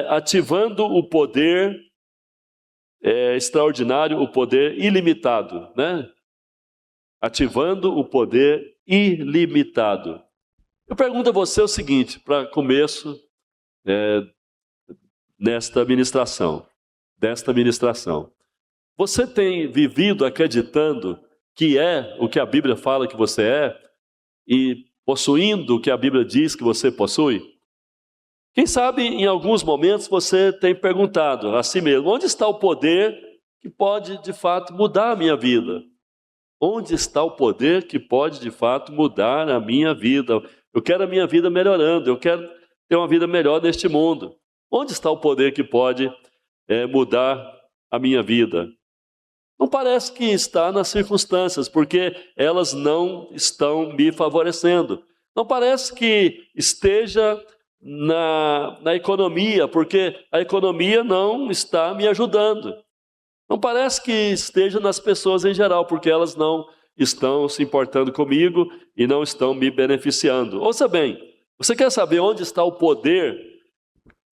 ativando o poder extraordinário, o poder ilimitado, né? Ativando o poder ilimitado. Eu pergunto a você o seguinte, para começo desta ministração. Você tem vivido acreditando que é o que a Bíblia fala que você é e possuindo o que a Bíblia diz que você possui? Quem sabe em alguns momentos você tem perguntado a si mesmo, onde está o poder que pode de fato mudar a minha vida? Onde está o poder que pode de fato mudar a minha vida? Eu quero a minha vida melhorando, eu quero ter uma vida melhor neste mundo. Onde está o poder que pode mudar a minha vida? Não parece que está nas circunstâncias, porque elas não estão me favorecendo. Não parece que esteja na economia, porque a economia não está me ajudando. Não parece que esteja nas pessoas em geral, porque elas não estão se importando comigo e não estão me beneficiando. Ouça bem, você quer saber onde está o poder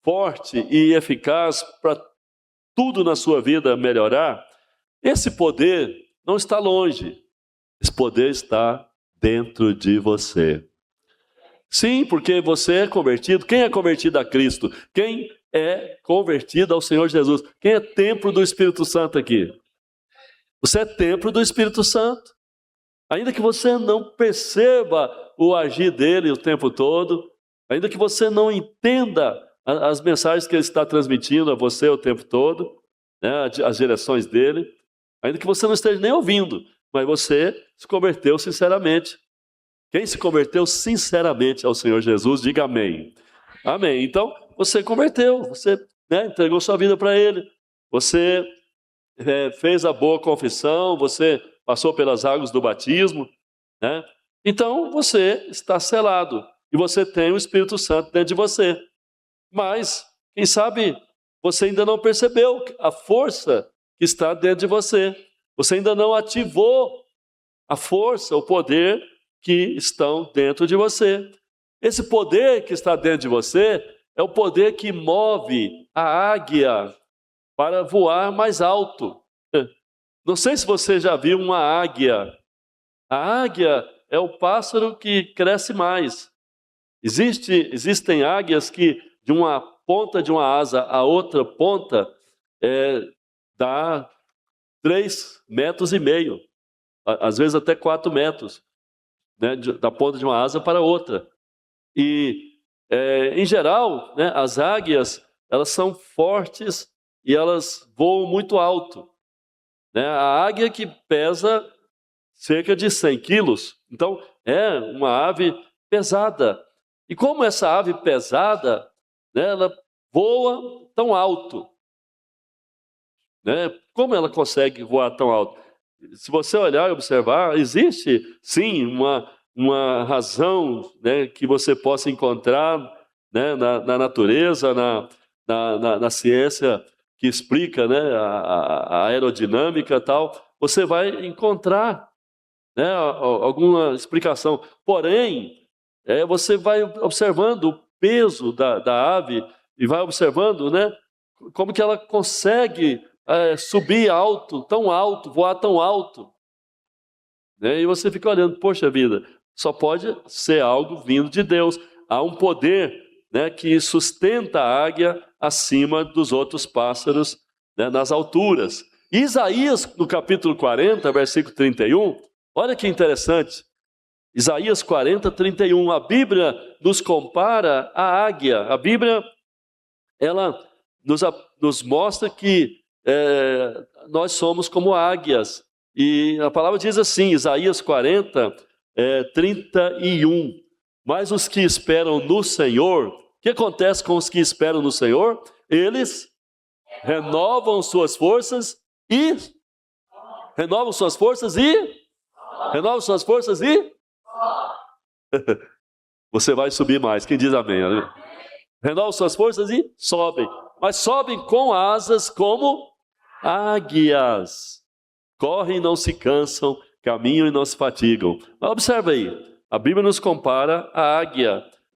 forte e eficaz para tudo na sua vida melhorar? Esse poder não está longe, esse poder está dentro de você. Sim, porque você é convertido. Quem é convertido a Cristo? Quem é convertido ao Senhor Jesus? Quem é templo do Espírito Santo aqui? Você é templo do Espírito Santo. Ainda que você não perceba o agir dele o tempo todo, ainda que você não entenda as mensagens que ele está transmitindo a você o tempo todo, né, as direções dele, ainda que você não esteja nem ouvindo, mas você se converteu sinceramente. Quem se converteu sinceramente ao Senhor Jesus, diga amém. Amém. Então, você converteu, você entregou sua vida para Ele, você fez a boa confissão, você passou pelas águas do batismo, né? Então, você está selado e você tem o Espírito Santo dentro de você. Mas, quem sabe, você ainda não percebeu a força que está dentro de você. Você ainda não ativou a força, o poder que estão dentro de você. Esse poder que está dentro de você é o poder que move a águia para voar mais alto. Não sei se você já viu uma águia. A águia é o pássaro que cresce mais. Existem águias que de uma ponta de uma asa a outra ponta dá 3,5 metros, às vezes até 4 metros. Né, da ponta de uma asa para outra. E, em geral, né, as águias, elas são fortes e elas voam muito alto. Né? A águia que pesa cerca de 100 quilos, então é uma ave pesada. E como essa ave pesada, né, ela voa tão alto? Né? Como ela consegue voar tão alto? Se você olhar e observar, existe sim uma razão, né, que você possa encontrar, né, na natureza, na ciência que explica, né, a aerodinâmica e tal. Você vai encontrar, né, alguma explicação. Porém, você vai observando o peso da ave e vai observando, né, como que ela consegue subir alto, tão alto, voar tão alto. Né? E você fica olhando, poxa vida, só pode ser algo vindo de Deus. Há um poder, né, que sustenta a águia acima dos outros pássaros, né, nas alturas. Isaías, no capítulo 40, versículo 31, olha que interessante. Isaías 40, 31, a Bíblia nos compara à águia. A Bíblia, ela nos mostra que nós somos como águias. E a palavra diz assim, Isaías 40, 31. Mas os que esperam no Senhor, o que acontece com os que esperam no Senhor? Eles renovam suas forças e... Renovam suas forças e... Renovam suas forças e... Você vai subir mais, quem diz amém? Renovam suas forças e sobem. Mas sobem com asas como águias. Correm e não se cansam, caminham e não se fatigam. Mas observa aí, a Bíblia nos compara a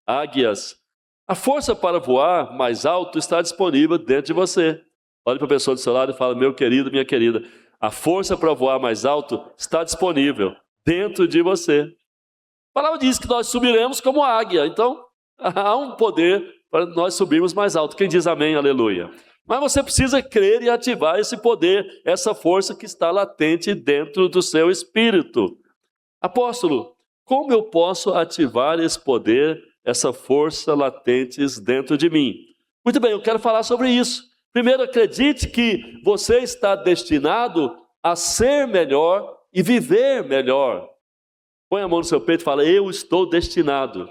águias. A força para voar mais alto está disponível dentro de você. Olhe para a pessoa do seu lado e fala: meu querido, minha querida, a força para voar mais alto está disponível dentro de você. A palavra diz que nós subiremos como águia, então há um poder para nós subirmos mais alto. Quem diz amém, aleluia? Mas você precisa crer e ativar esse poder, essa força que está latente dentro do seu espírito. Apóstolo, como eu posso ativar esse poder, essa força latente dentro de mim? Muito bem, eu quero falar sobre isso. Primeiro, acredite que você está destinado a ser melhor e viver melhor. Põe a mão no seu peito e fala: eu estou destinado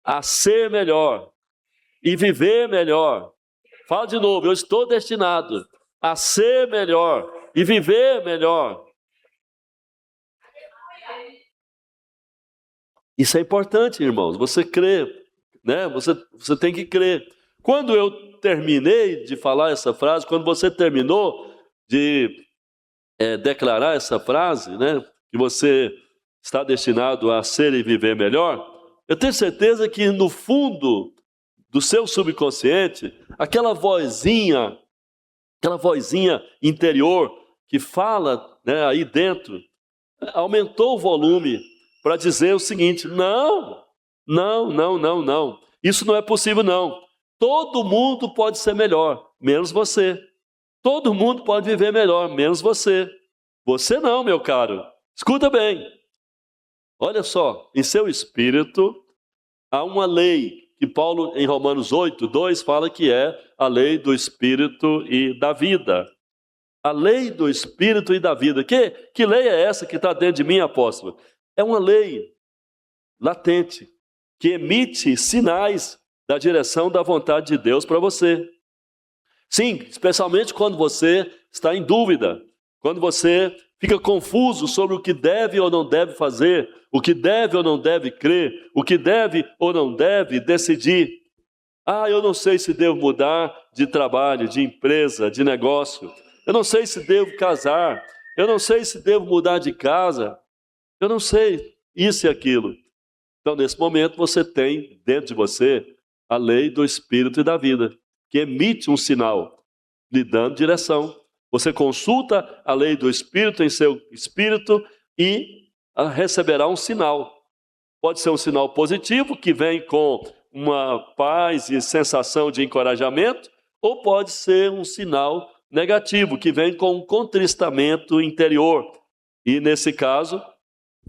a ser melhor e viver melhor. Fala de novo: eu estou destinado a ser melhor e viver melhor. Isso é importante, irmãos, você crê, né? Você tem que crer. Quando eu terminei de falar essa frase, quando você terminou de declarar essa frase, né? Que você está destinado a ser e viver melhor, eu tenho certeza que no fundo do seu subconsciente, aquela vozinha interior que fala, né, aí dentro, aumentou o volume para dizer o seguinte: não, isso não é possível não. Todo mundo pode ser melhor, menos você. Todo mundo pode viver melhor, menos você. Você não, meu caro. Escuta bem. Olha só, em seu espírito há uma lei que Paulo, em Romanos 8:2, fala que é a lei do espírito e da vida. A lei do espírito e da vida. Que lei é essa que está dentro de mim, apóstolo? É uma lei latente, que emite sinais da direção da vontade de Deus para você. Sim, especialmente quando você está em dúvida, quando você fica confuso sobre o que deve ou não deve fazer, o que deve ou não deve crer, o que deve ou não deve decidir. Eu não sei se devo mudar de trabalho, de empresa, de negócio. Eu não sei se devo casar. Eu não sei se devo mudar de casa. Eu não sei isso e aquilo. Então, nesse momento, você tem dentro de você a lei do espírito e da vida, que emite um sinal, lhe dando direção. Você consulta a lei do espírito em seu espírito e receberá um sinal. Pode ser um sinal positivo, que vem com uma paz e sensação de encorajamento, ou pode ser um sinal negativo, que vem com um contristamento interior. E, nesse caso,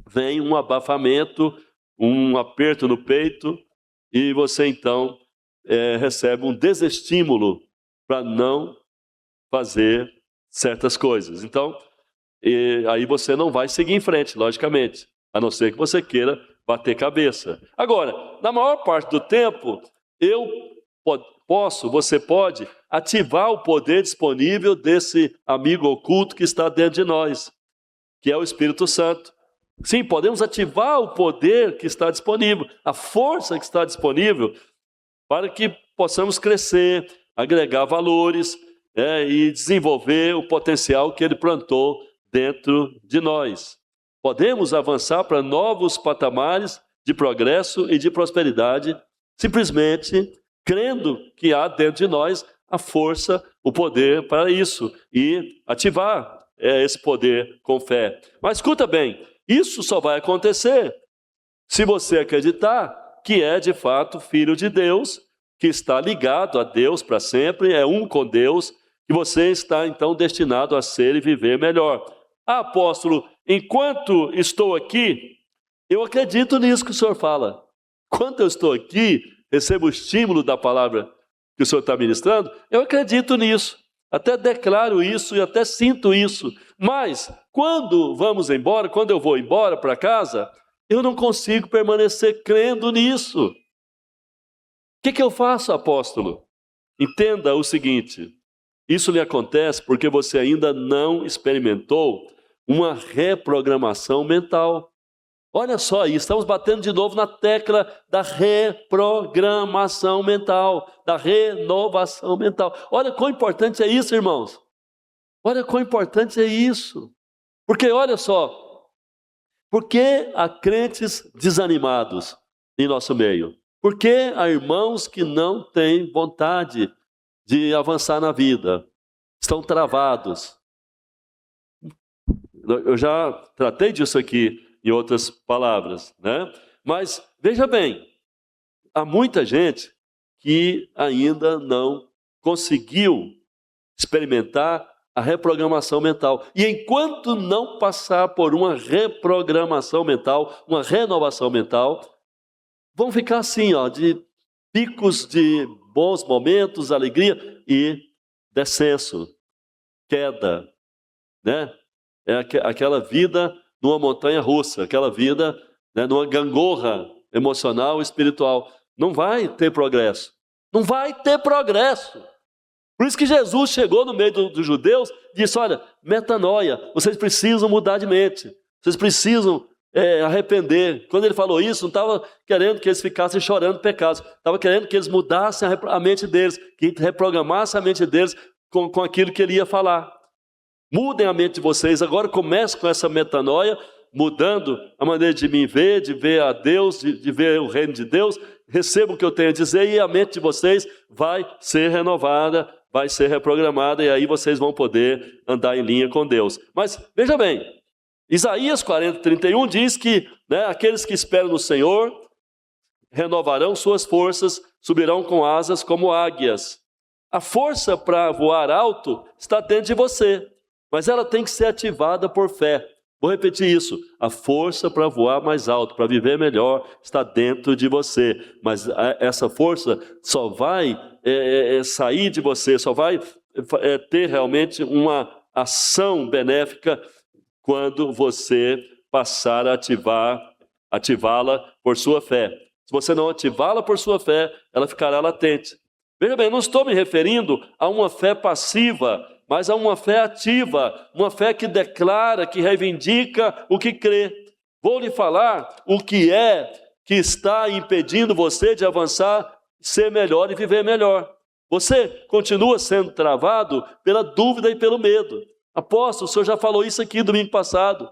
vem um abafamento, um aperto no peito, e você, então, recebe um desestímulo para não fazer certas coisas. Então, aí você não vai seguir em frente, logicamente, a não ser que você queira bater cabeça. Agora, na maior parte do tempo, você pode ativar o poder disponível desse amigo oculto que está dentro de nós, que é o Espírito Santo. Sim, podemos ativar o poder que está disponível, a força que está disponível, para que possamos crescer, agregar valores, e desenvolver o potencial que Ele plantou dentro de nós. Podemos avançar para novos patamares de progresso e de prosperidade, simplesmente crendo que há dentro de nós a força, o poder para isso, e ativar esse poder com fé. Mas escuta bem, isso só vai acontecer se você acreditar que é de fato filho de Deus, que está ligado a Deus para sempre, é um com Deus, que você está então destinado a ser e viver melhor. Apóstolo, enquanto estou aqui, eu acredito nisso que o senhor fala. Enquanto eu estou aqui, recebo o estímulo da palavra que o senhor está ministrando, eu acredito nisso. Até declaro isso e até sinto isso. Mas, quando vamos embora, quando eu vou embora para casa, eu não consigo permanecer crendo nisso. O que eu faço, apóstolo? Entenda o seguinte: isso lhe acontece porque você ainda não experimentou uma reprogramação mental. Olha só aí, estamos batendo de novo na tecla da reprogramação mental, da renovação mental. Olha quão importante é isso, irmãos. Olha quão importante é isso. Porque olha só, por que há crentes desanimados em nosso meio? Porque há irmãos que não têm vontade de avançar na vida, estão travados. Eu já tratei disso aqui em outras palavras, né? Mas veja bem, há muita gente que ainda não conseguiu experimentar a reprogramação mental. E enquanto não passar por uma reprogramação mental, uma renovação mental, vão ficar assim, ó, de picos de bons momentos, alegria e descenso, queda, né? É aquela vida numa montanha russa, aquela vida, né, numa gangorra emocional e espiritual. Não vai ter progresso. Não vai ter progresso. Por isso que Jesus chegou no meio dos judeus e disse, olha, metanoia, vocês precisam mudar de mente. Vocês precisam arrepender. Quando ele falou isso, não estava querendo que eles ficassem chorando pecados. Estava querendo que eles mudassem a mente deles, que reprogramassem a mente deles com aquilo que ele ia falar. Mudem a mente de vocês. Agora comece com essa metanoia, mudando a maneira de me ver, de ver a Deus, de ver o reino de Deus. Recebam o que eu tenho a dizer e a mente de vocês vai ser renovada, vai ser reprogramada e aí vocês vão poder andar em linha com Deus. Mas veja bem, Isaías 40:31 diz que, né, aqueles que esperam no Senhor renovarão suas forças, subirão com asas como águias. A força para voar alto está dentro de você, mas ela tem que ser ativada por fé. Vou repetir isso. A força para voar mais alto, para viver melhor, está dentro de você. Mas essa força só vai sair de você, só vai ter realmente uma ação benéfica quando você passar a ativá-la por sua fé. Se você não ativá-la por sua fé, ela ficará latente. Veja bem, não estou me referindo a uma fé passiva, mas a uma fé ativa, uma fé que declara, que reivindica o que crê. Vou lhe falar o que está impedindo você de avançar, ser melhor e viver melhor. Você continua sendo travado pela dúvida e pelo medo. Apóstolo, o senhor já falou isso aqui domingo passado.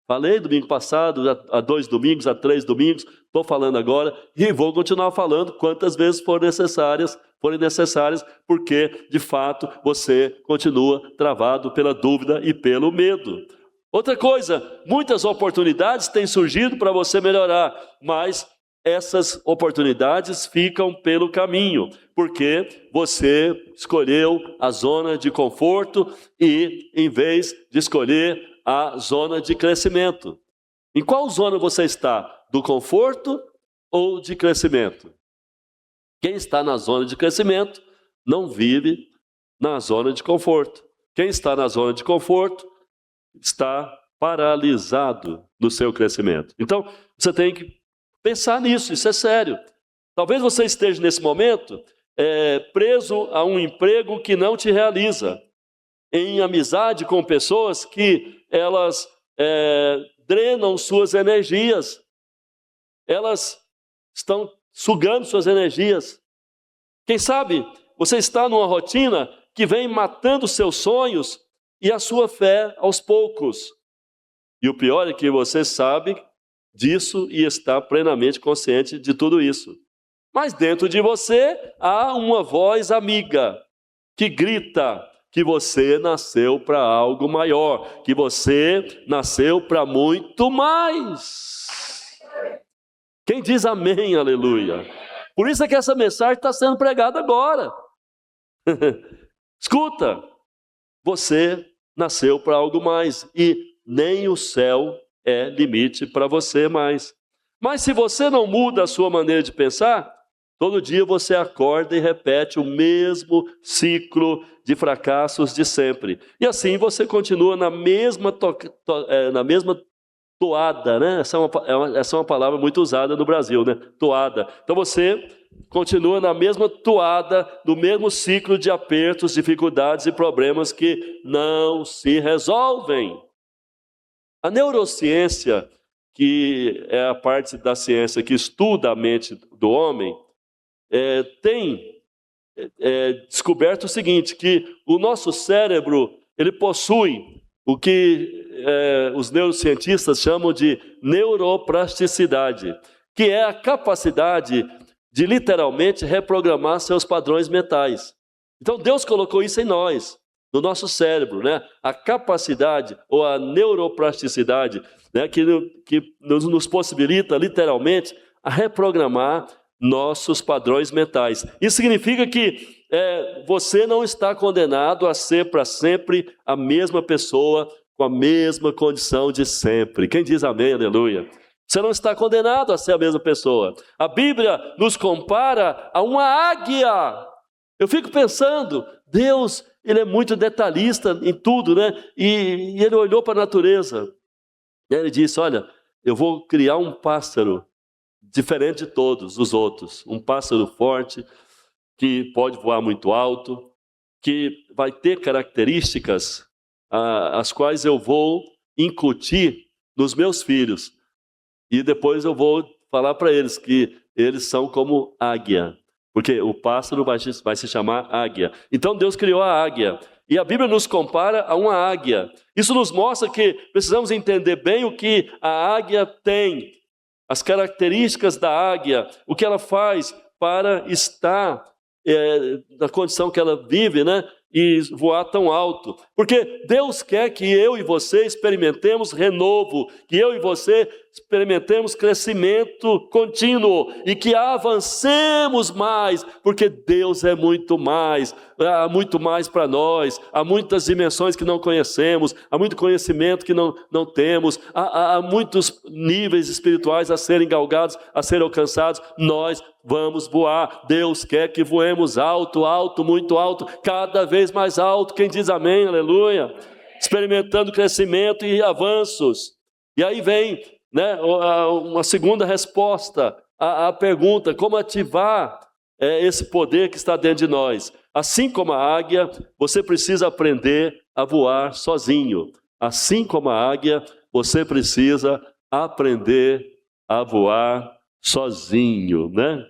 Falei domingo passado, há 2 domingos, há 3 domingos, estou falando agora e vou continuar falando quantas vezes forem necessárias, porque, de fato, você continua travado pela dúvida e pelo medo. Outra coisa, muitas oportunidades têm surgido para você melhorar, mas essas oportunidades ficam pelo caminho, porque você escolheu a zona de conforto e, em vez de escolher a zona de crescimento. Em qual zona você está? Do conforto ou de crescimento? Quem está na zona de crescimento não vive na zona de conforto. Quem está na zona de conforto está paralisado no seu crescimento. Então, você tem que pensar nisso, isso é sério. Talvez você esteja nesse momento preso a um emprego que não te realiza, em amizade com pessoas que elas drenam suas energias, elas estão sugando suas energias. Quem sabe você está numa rotina que vem matando seus sonhos e a sua fé aos poucos. E o pior é que você sabe disso e está plenamente consciente de tudo isso. Mas dentro de você há uma voz amiga que grita que você nasceu para algo maior, que você nasceu para muito mais. Quem diz amém, aleluia? Por isso é que essa mensagem está sendo pregada agora. Escuta, você nasceu para algo mais e nem o céu é limite para você mais. Mas se você não muda a sua maneira de pensar, todo dia você acorda e repete o mesmo ciclo de fracassos de sempre. E assim você continua na mesma toada, né? Essa é uma palavra muito usada no Brasil, né? Toada. Então você continua na mesma toada, no mesmo ciclo de apertos, dificuldades e problemas que não se resolvem. A neurociência, que é a parte da ciência que estuda a mente do homem, tem descoberto o seguinte, que o nosso cérebro, ele possui o que os neurocientistas chamam de neuroplasticidade, que é a capacidade de literalmente reprogramar seus padrões mentais. Então Deus colocou isso em nós, no nosso cérebro, né? A capacidade ou a neuroplasticidade, né? que nos possibilita literalmente a reprogramar nossos padrões mentais. Isso significa que você não está condenado a ser para sempre a mesma pessoa, com a mesma condição de sempre. Quem diz amém, aleluia? Você não está condenado a ser a mesma pessoa. A Bíblia nos compara a uma águia. Eu fico pensando, Deus, Ele é muito detalhista em tudo, né? E Ele olhou para a natureza. E Ele disse, olha, eu vou criar um pássaro diferente de todos os outros. Um pássaro forte, que pode voar muito alto, que vai ter características as quais eu vou incutir nos meus filhos. E depois eu vou falar para eles que eles são como águia, porque o pássaro vai se chamar águia. Então Deus criou a águia, e a Bíblia nos compara a uma águia. Isso nos mostra que precisamos entender bem o que a águia tem, as características da águia, o que ela faz para estar na condição que ela vive, né? E voar tão alto. Porque Deus quer que eu e você experimentemos renovo, que eu e você experimentemos crescimento contínuo e que avancemos mais, porque Deus é muito mais, há muito mais para nós, há muitas dimensões que não conhecemos, há muito conhecimento que não temos, há muitos níveis espirituais a serem galgados, a serem alcançados. Nós vamos voar. Deus quer que voemos alto, alto, muito alto, cada vez mais alto. Quem diz amém, aleluia? Experimentando crescimento e avanços. E aí vem, né, uma segunda resposta à pergunta, como ativar esse poder que está dentro de nós. Assim como a águia, você precisa aprender a voar sozinho. Assim como a águia, você precisa aprender a voar sozinho, né?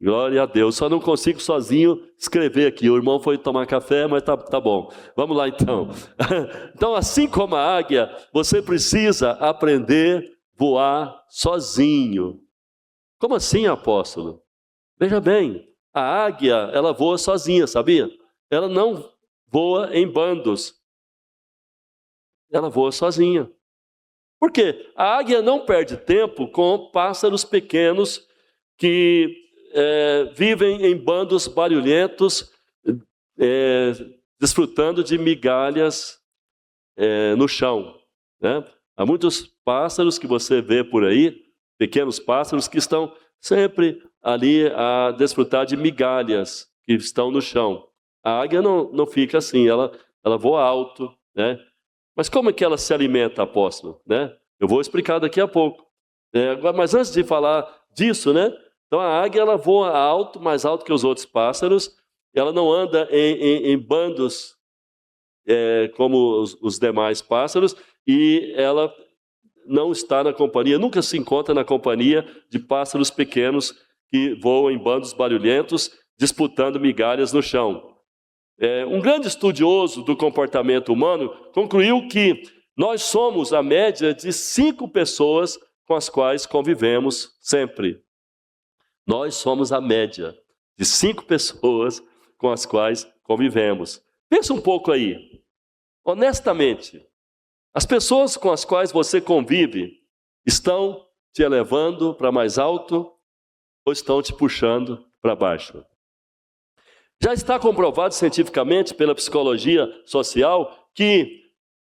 Glória a Deus. Só não consigo sozinho escrever aqui. O irmão foi tomar café, mas tá bom. Vamos lá então. Então, assim como a águia, você precisa aprender a voar sozinho. Como assim, apóstolo? Veja bem, a águia, ela voa sozinha, sabia? Ela não voa em bandos. Ela voa sozinha. Por quê? A águia não perde tempo com pássaros pequenos que vivem em bandos barulhentos, desfrutando de migalhas no chão, né? Há muitos pássaros que você vê por aí, pequenos pássaros que estão sempre ali a desfrutar de migalhas que estão no chão. A águia não fica assim, ela voa alto, né? Mas como é que ela se alimenta, apóstolo? Né? Eu vou explicar daqui a pouco. Mas antes de falar disso, né? Então a águia ela voa alto, mais alto que os outros pássaros. Ela não anda em bandos como os demais pássaros, e ela não está na companhia, nunca se encontra na companhia de pássaros pequenos que voam em bandos barulhentos, disputando migalhas no chão. Um grande estudioso do comportamento humano concluiu que nós somos a média de 5 pessoas com as quais convivemos sempre. Nós somos a média de 5 pessoas com as quais convivemos. Pensa um pouco aí. Honestamente, as pessoas com as quais você convive estão te elevando para mais alto ou estão te puxando para baixo? Já está comprovado cientificamente pela psicologia social que,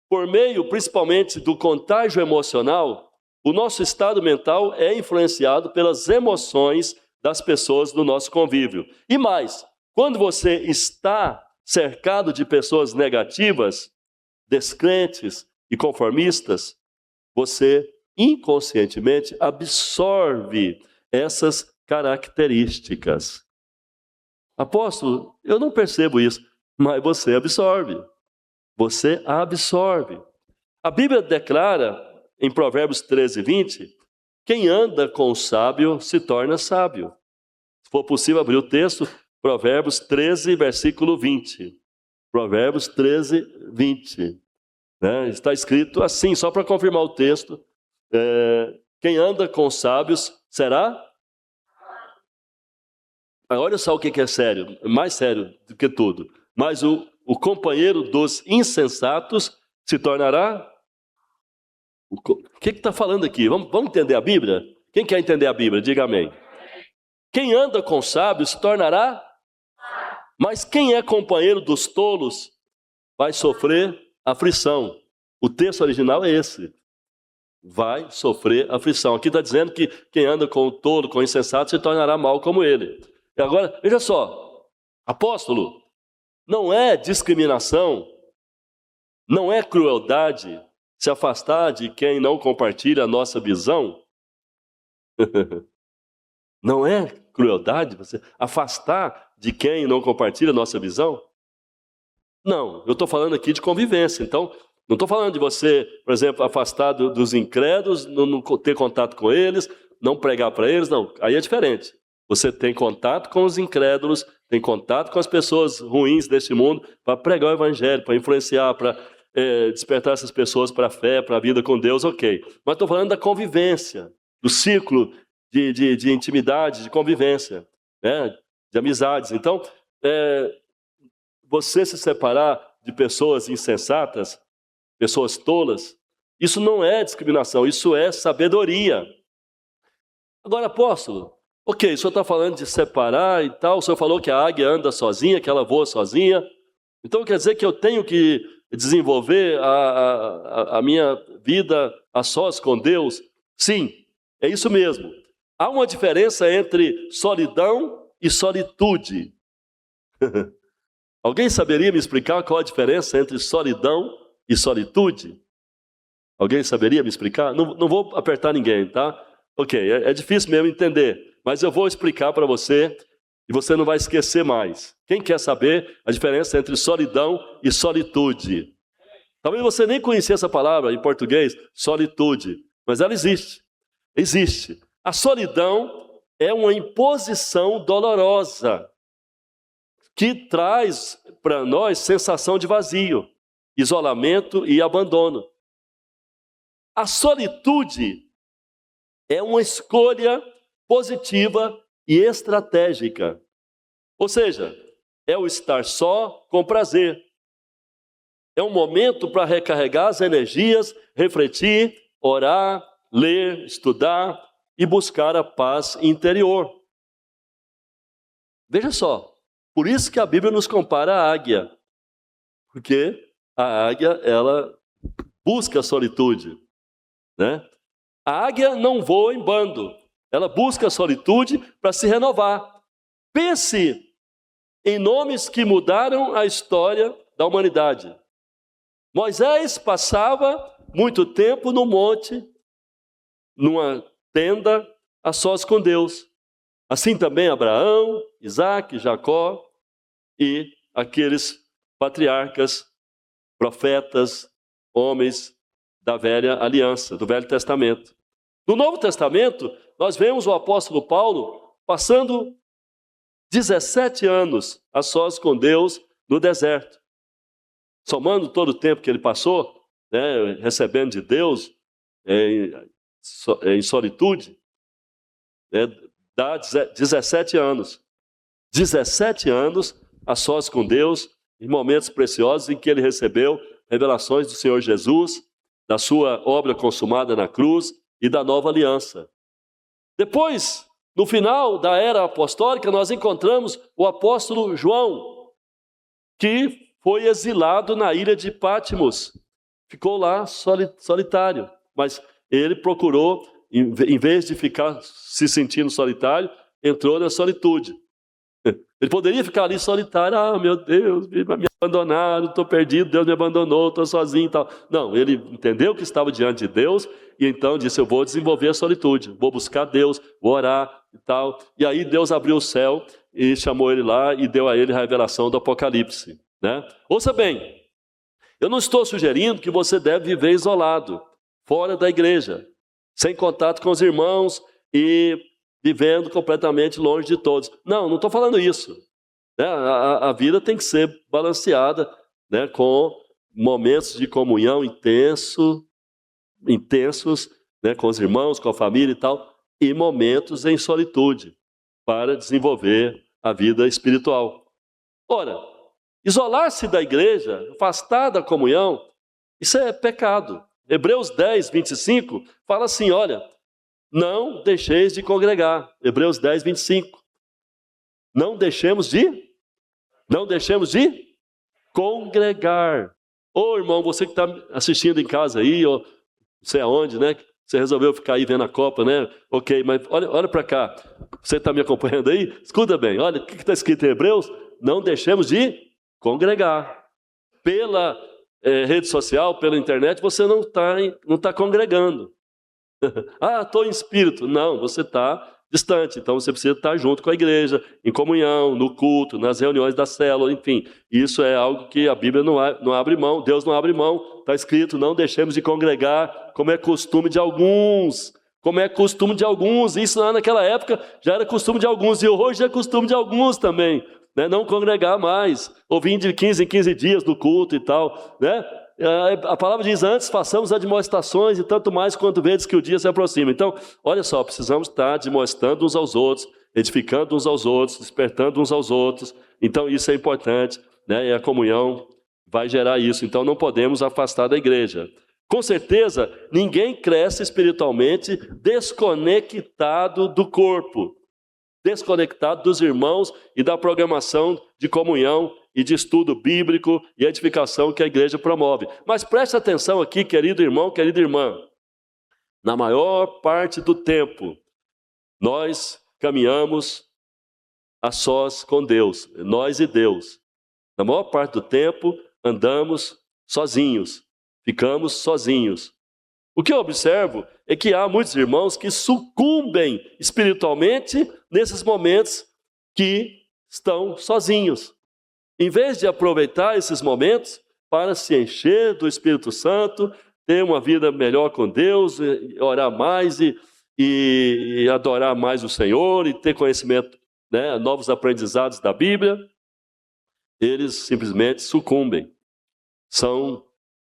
por meio principalmente do contágio emocional, o nosso estado mental é influenciado pelas emoções das pessoas do nosso convívio. E mais, quando você está cercado de pessoas negativas, descrentes e conformistas, você inconscientemente absorve essas características. Apóstolo, eu não percebo isso, mas você absorve. Você absorve. A Bíblia declara, em Provérbios 13:20, quem anda com o sábio se torna sábio. Se for possível abrir o texto, Provérbios 13, versículo 20. Provérbios 13, 20. Está escrito assim, só para confirmar o texto. Quem anda com os sábios será Olha só o que é sério, mais sério do que tudo. Mas o companheiro dos insensatos se tornará... O que está falando aqui? Vamos entender a Bíblia? Quem quer entender a Bíblia? Diga amém. Quem anda com sábios se tornará... Mas quem é companheiro dos tolos vai sofrer aflição. O texto original é esse. Vai sofrer aflição. Aqui está dizendo que quem anda com o tolo, com o insensato, se tornará mal como ele. E agora, veja só. Apóstolo, não é discriminação, não é crueldade se afastar de quem não compartilha a nossa visão? Não é crueldade você afastar de quem não compartilha a nossa visão? Não, eu estou falando aqui de convivência. Então, não estou falando de você, por exemplo, afastar dos incrédulos, não ter contato com eles, não pregar para eles, não. Aí é diferente. Você tem contato com os incrédulos, tem contato com as pessoas ruins deste mundo para pregar o evangelho, para influenciar, para despertar essas pessoas para a fé, para a vida com Deus, ok. Mas estou falando da convivência, do ciclo de intimidade, de convivência, né? De amizades. Então, você se separar de pessoas insensatas, pessoas tolas, isso não é discriminação, isso é sabedoria. Agora, apóstolo, ok, o senhor está falando de separar e tal, o senhor falou que a águia anda sozinha, que ela voa sozinha, então quer dizer que eu tenho que desenvolver a minha vida a sós com Deus? Sim, é isso mesmo. Há uma diferença entre solidão e solitude. Alguém saberia me explicar qual a diferença entre solidão e solitude? Alguém saberia me explicar? Não vou apertar ninguém, tá? Ok, é difícil mesmo entender, mas eu vou explicar para você e você não vai esquecer mais. Quem quer saber a diferença entre solidão e solitude? Talvez você nem conhecia essa palavra em português, solitude, mas ela existe. Existe. A solidão é uma imposição dolorosa que traz para nós sensação de vazio, isolamento e abandono. A solitude é uma escolha positiva e estratégica. Ou seja, é o estar só com prazer. É um momento para recarregar as energias, refletir, orar, ler, estudar e buscar a paz interior. Veja só, por isso que a Bíblia nos compara à águia. Porque a águia, ela busca a solitude, né? A águia não voa em bando, ela busca a solitude para se renovar. Pense em nomes que mudaram a história da humanidade. Moisés passava muito tempo no monte, numa tenda, a sós com Deus. Assim também Abraão, Isaac, Jacó e aqueles patriarcas, profetas, homens da velha aliança, do Velho Testamento. No Novo Testamento, nós vemos o apóstolo Paulo passando 17 anos a sós com Deus no deserto. Somando todo o tempo que ele passou, né, recebendo de Deus em solitude, dá 17 anos. 17 anos a sós com Deus, em momentos preciosos em que ele recebeu revelações do Senhor Jesus, da sua obra consumada na cruz e da nova aliança. Depois, no final da era apostólica, nós encontramos o apóstolo João, que foi exilado na ilha de Patmos. Ficou lá solitário, mas ele procurou, em vez de ficar se sentindo solitário, entrou na solitude. Ele poderia ficar ali solitário, meu Deus, me abandonaram, estou perdido, Deus me abandonou, estou sozinho e tal. Não, ele entendeu que estava diante de Deus e então disse, eu vou desenvolver a solitude, vou buscar Deus, vou orar e tal. E aí Deus abriu o céu e chamou ele lá e deu a ele a revelação do Apocalipse, né? Ouça bem, eu não estou sugerindo que você deve viver isolado, fora da igreja, sem contato com os irmãos e vivendo completamente longe de todos. Não estou falando isso. Né? A vida tem que ser balanceada, né, com momentos de comunhão intensos, né, com os irmãos, com a família e tal, e momentos em solitude, para desenvolver a vida espiritual. Ora, isolar-se da igreja, afastar da comunhão, isso é pecado. Hebreus 10, 25 fala assim, olha, não deixeis de congregar. Hebreus 10, 25. Não deixemos de congregar. Ô irmão, você que está assistindo em casa aí, ou não sei aonde, né? Você resolveu ficar aí vendo a Copa, né? Ok, mas olha para cá. Você está me acompanhando aí? Escuta bem, olha o que está escrito em Hebreus. Não deixemos de congregar. Pela rede social, pela internet, você não tá congregando. Estou em espírito. Não, você está distante. Então você precisa estar junto com a igreja, em comunhão, no culto, nas reuniões da célula, enfim. Isso é algo que a Bíblia não abre mão, Deus não abre mão. Está escrito, não deixemos de congregar, como é costume de alguns. Como é costume de alguns. Isso lá naquela época já era costume de alguns, e hoje é costume de alguns também. Né? Não congregar mais, ou vir de 15 em 15 dias do culto e tal, né? A palavra diz, antes façamos admoestações e tanto mais quanto vedes que o dia se aproxima. Então, olha só, precisamos estar admoestando uns aos outros, edificando uns aos outros, despertando uns aos outros. Então, isso é importante, né? E a comunhão vai gerar isso. Então, não podemos afastar da igreja. Com certeza, ninguém cresce espiritualmente desconectado do corpo, desconectado dos irmãos e da programação de comunhão e de estudo bíblico e edificação que a igreja promove. Mas preste atenção aqui, querido irmão, querida irmã. Na maior parte do tempo, nós caminhamos a sós com Deus, nós e Deus. Na maior parte do tempo, andamos sozinhos, ficamos sozinhos. O que eu observo é que há muitos irmãos que sucumbem espiritualmente nesses momentos que estão sozinhos. Em vez de aproveitar esses momentos para se encher do Espírito Santo, ter uma vida melhor com Deus, orar mais e adorar mais o Senhor e ter conhecimento, né, novos aprendizados da Bíblia, eles simplesmente sucumbem. São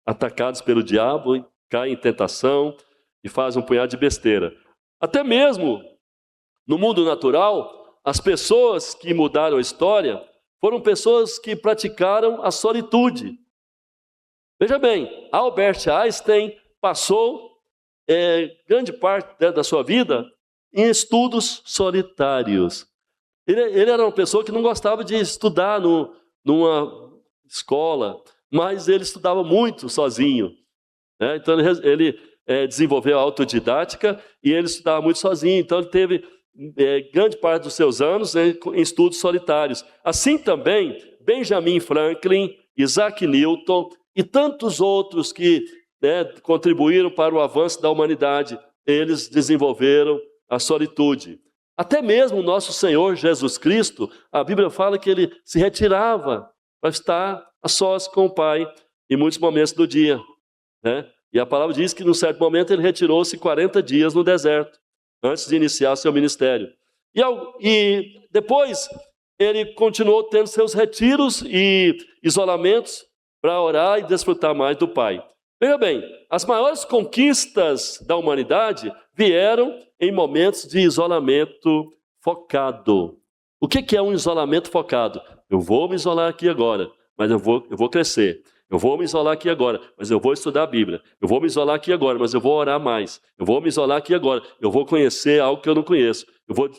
atacados pelo diabo, caem em tentação e fazem um punhado de besteira. Até mesmo no mundo natural, as pessoas que mudaram a história foram pessoas que praticaram a solitude. Veja bem, Albert Einstein passou grande parte da sua vida em estudos solitários. Ele era uma pessoa que não gostava de estudar numa escola, mas ele estudava muito sozinho. Né? Então ele desenvolveu a autodidática e ele estudava muito sozinho. Então ele teve grande parte dos seus anos em estudos solitários. Assim também, Benjamin Franklin, Isaac Newton e tantos outros que contribuíram para o avanço da humanidade, eles desenvolveram a solitude. Até mesmo o nosso Senhor Jesus Cristo, a Bíblia fala que ele se retirava para estar a sós com o Pai em muitos momentos do dia. Né? E a palavra diz que, num certo momento, ele retirou-se 40 dias no deserto, antes de iniciar seu ministério. E depois, ele continuou tendo seus retiros e isolamentos para orar e desfrutar mais do Pai. Veja bem, as maiores conquistas da humanidade vieram em momentos de isolamento focado. O que é um isolamento focado? Eu vou me isolar aqui agora, mas eu vou crescer. Eu vou me isolar aqui agora, mas eu vou estudar a Bíblia. Eu vou me isolar aqui agora, mas eu vou orar mais. Eu vou me isolar aqui agora, eu vou conhecer algo que eu não conheço.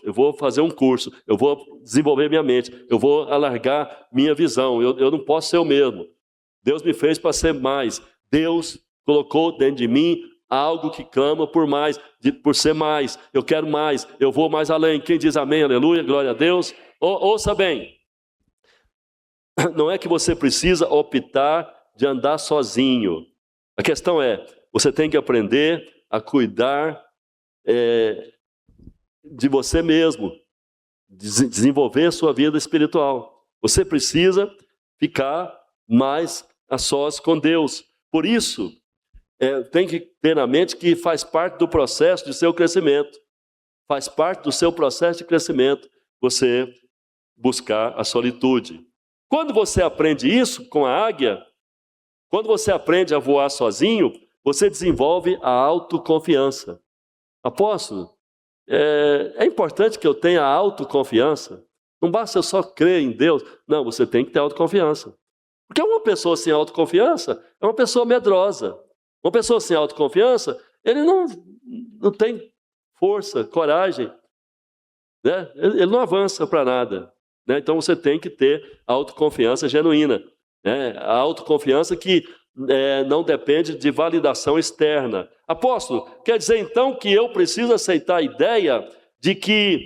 Eu vou fazer um curso, eu vou desenvolver minha mente, eu vou alargar minha visão. Eu não posso ser o mesmo. Deus me fez para ser mais. Deus colocou dentro de mim algo que clama por mais, por ser mais. Eu quero mais, eu vou mais além. Quem diz amém, aleluia, glória a Deus. Ouça bem, não é que você precisa optar de andar sozinho. A questão é, você tem que aprender a cuidar de você mesmo, desenvolver a sua vida espiritual. Você precisa ficar mais a sós com Deus. Por isso, tem que ter na mente que faz parte do processo de seu crescimento. Faz parte do seu processo de crescimento você buscar a solitude. Quando você aprende isso com a águia, quando você aprende a voar sozinho, você desenvolve a autoconfiança. Apóstolo, é importante que eu tenha autoconfiança. Não basta eu só crer em Deus. Não, você tem que ter autoconfiança. Porque uma pessoa sem autoconfiança é uma pessoa medrosa. Uma pessoa sem autoconfiança, ele não tem força, coragem, né? Ele não avança para nada, né? Então você tem que ter autoconfiança genuína, né? A autoconfiança que não depende de validação externa. Apóstolo, quer dizer então que eu preciso aceitar a ideia de que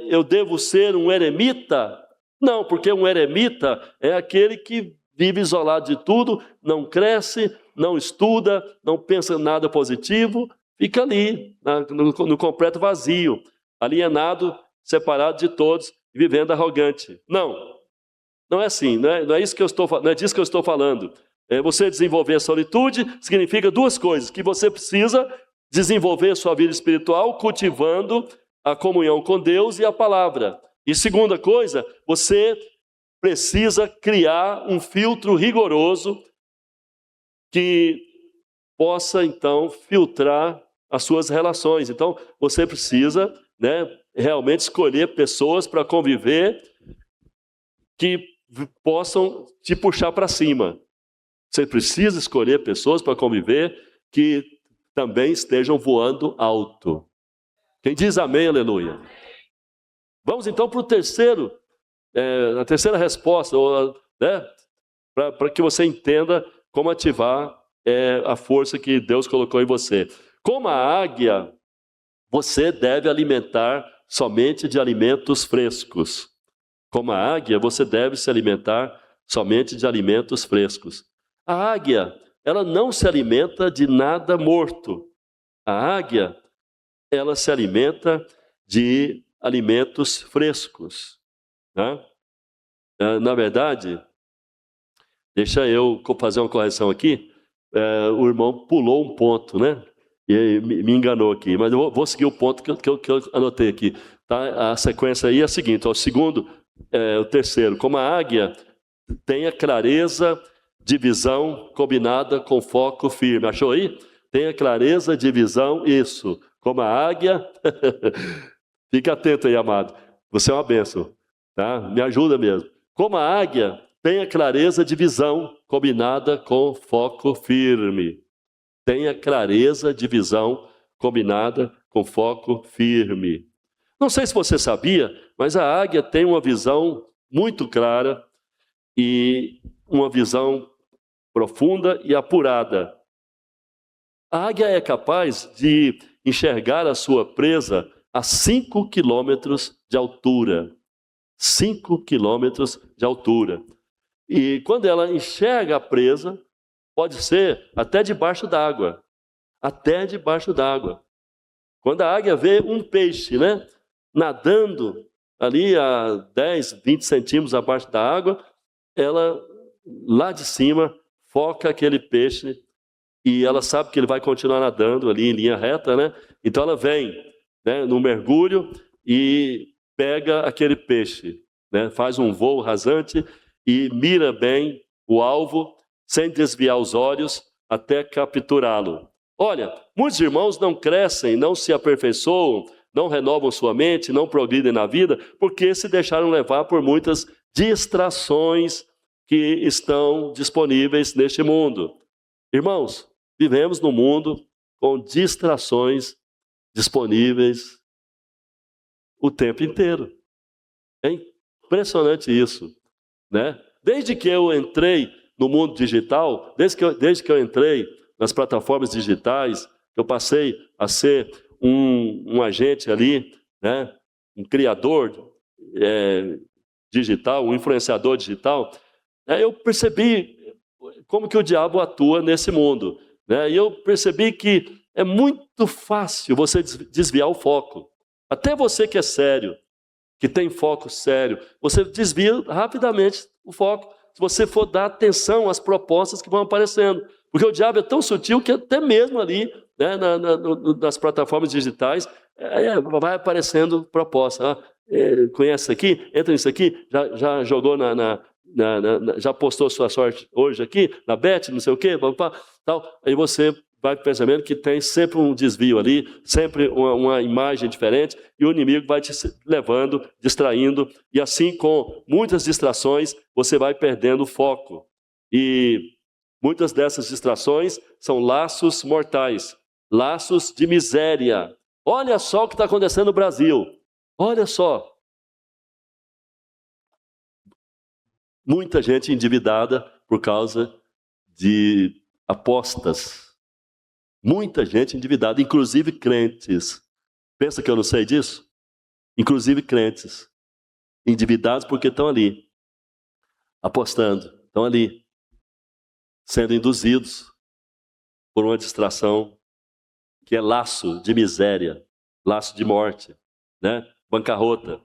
eu devo ser um eremita? Não, porque um eremita é aquele que vive isolado de tudo, não cresce, não estuda, não pensa em nada positivo, fica ali, no completo vazio, alienado, separado de todos, vivendo arrogante. Não é assim, não é disso que eu estou falando. Você desenvolver solitude significa duas coisas, que você precisa desenvolver sua vida espiritual cultivando a comunhão com Deus e a palavra. E segunda coisa, você precisa criar um filtro rigoroso que possa, então, filtrar as suas relações. Então, você precisa, né, realmente escolher pessoas para conviver que possam te puxar para cima. Você precisa escolher pessoas para conviver que também estejam voando alto. Quem diz amém, aleluia? Vamos então para o terceiro, a terceira resposta, né, para que você entenda como ativar a força que Deus colocou em você. Como a águia, você deve alimentar somente de alimentos frescos. Como a águia, você deve se alimentar somente de alimentos frescos. A águia, ela não se alimenta de nada morto. A águia, ela se alimenta de alimentos frescos, né? Na verdade, deixa eu fazer uma correção aqui. O irmão pulou um ponto, né? E me enganou aqui, mas eu vou seguir o ponto que eu anotei aqui. Tá? A sequência aí é a seguinte: o terceiro, como a águia tenha clareza de visão combinada com foco firme. Achou aí? Tenha clareza de visão, isso. Como a águia, fique atento aí, amado. Você é uma bênção, tá? Me ajuda mesmo. Como a águia, tenha clareza de visão combinada com foco firme. Tenha clareza de visão combinada com foco firme. Não sei se você sabia, mas a águia tem uma visão muito clara e uma visão profunda e apurada. A águia é capaz de enxergar a sua presa a 5 quilômetros de altura. 5 quilômetros de altura. E quando ela enxerga a presa, pode ser até debaixo d'água. Até debaixo d'água. Quando a águia vê um peixe, né, nadando ali a 10, 20 centímetros abaixo da água, ela, lá de cima, foca aquele peixe e ela sabe que ele vai continuar nadando ali em linha reta, né? Então ela vem, né, no mergulho e pega aquele peixe, né, faz um voo rasante e mira bem o alvo, sem desviar os olhos, até capturá-lo. Olha, muitos irmãos não crescem, não se aperfeiçoam, não renovam sua mente, não progridem na vida, porque se deixaram levar por muitas distrações que estão disponíveis neste mundo. Irmãos, vivemos num mundo com distrações disponíveis o tempo inteiro. É impressionante isso, né? Desde que eu entrei no mundo digital, desde que eu entrei nas plataformas digitais, eu passei a ser um agente ali, né? Um criador digital, um influenciador digital, eu percebi como que o diabo atua nesse mundo, né? E eu percebi que é muito fácil você desviar o foco. Até você que é sério, que tem foco sério, você desvia rapidamente o foco, se você for dar atenção às propostas que vão aparecendo. Porque o diabo é tão sutil que até mesmo ali, né, nas plataformas digitais, vai aparecendo proposta. Conhece isso aqui? Entra nisso aqui? Já jogou já postou sua sorte hoje aqui? Na Bet, não sei o quê? Tal. Aí você vai percebendo que tem sempre um desvio ali, sempre uma imagem diferente, e o inimigo vai te levando, distraindo, e assim com muitas distrações, você vai perdendo o foco. E muitas dessas distrações são laços mortais, laços de miséria. Olha só o que está acontecendo no Brasil. Olha só. Muita gente endividada por causa de apostas. Muita gente endividada, inclusive crentes. Pensa que eu não sei disso? Inclusive crentes. Endividados porque estão ali, apostando, estão ali, sendo induzidos por uma distração que é laço de miséria, laço de morte, né? Bancarrota.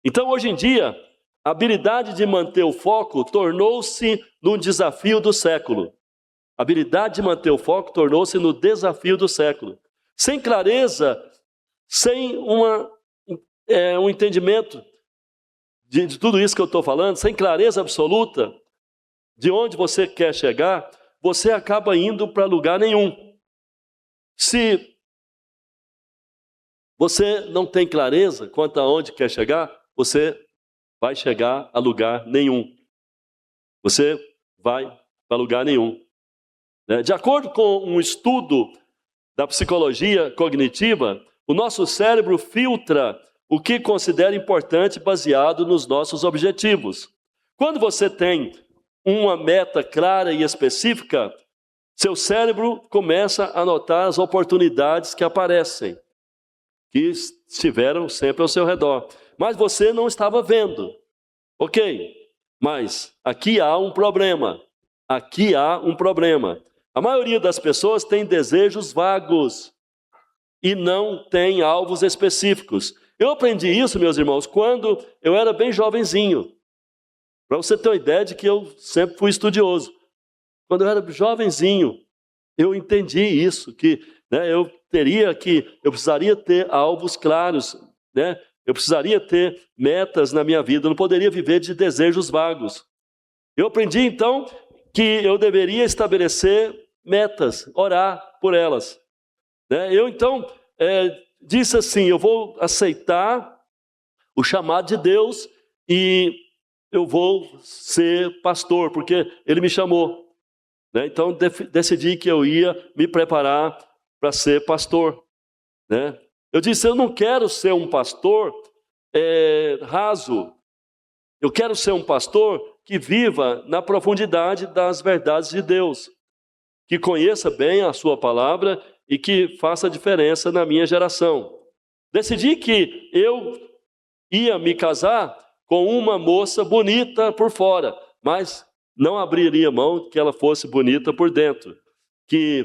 Então, hoje em dia, a habilidade de manter o foco tornou-se num desafio do século. A habilidade de manter o foco tornou-se no desafio do século. Sem clareza, sem um entendimento de tudo isso que eu estou falando, sem clareza absoluta de onde você quer chegar, você acaba indo para lugar nenhum. Se você não tem clareza quanto a onde quer chegar, você vai chegar a lugar nenhum. Você vai para lugar nenhum. De acordo com um estudo da psicologia cognitiva, o nosso cérebro filtra o que considera importante baseado nos nossos objetivos. Quando você tem uma meta clara e específica, seu cérebro começa a notar as oportunidades que aparecem, que estiveram sempre ao seu redor. Mas você não estava vendo. Ok, mas aqui há um problema. Aqui há um problema. A maioria das pessoas tem desejos vagos e não tem alvos específicos. Eu aprendi isso, meus irmãos, quando eu era bem jovenzinho. Para você ter uma ideia de que eu sempre fui estudioso. Quando eu era jovenzinho, eu entendi isso, que eu precisaria ter alvos claros, eu precisaria ter metas na minha vida, eu não poderia viver de desejos vagos. Eu aprendi então que eu deveria estabelecer metas, orar por elas. Eu então disse assim, eu vou aceitar o chamado de Deus e eu vou ser pastor, porque Ele me chamou. Então decidi que eu ia me preparar para ser pastor. Eu disse, eu não quero ser um pastor raso. Eu quero ser um pastor que viva na profundidade das verdades de Deus, que conheça bem a sua palavra e que faça diferença na minha geração. Decidi que eu ia me casar com uma moça bonita por fora, mas não abriria mão que ela fosse bonita por dentro, que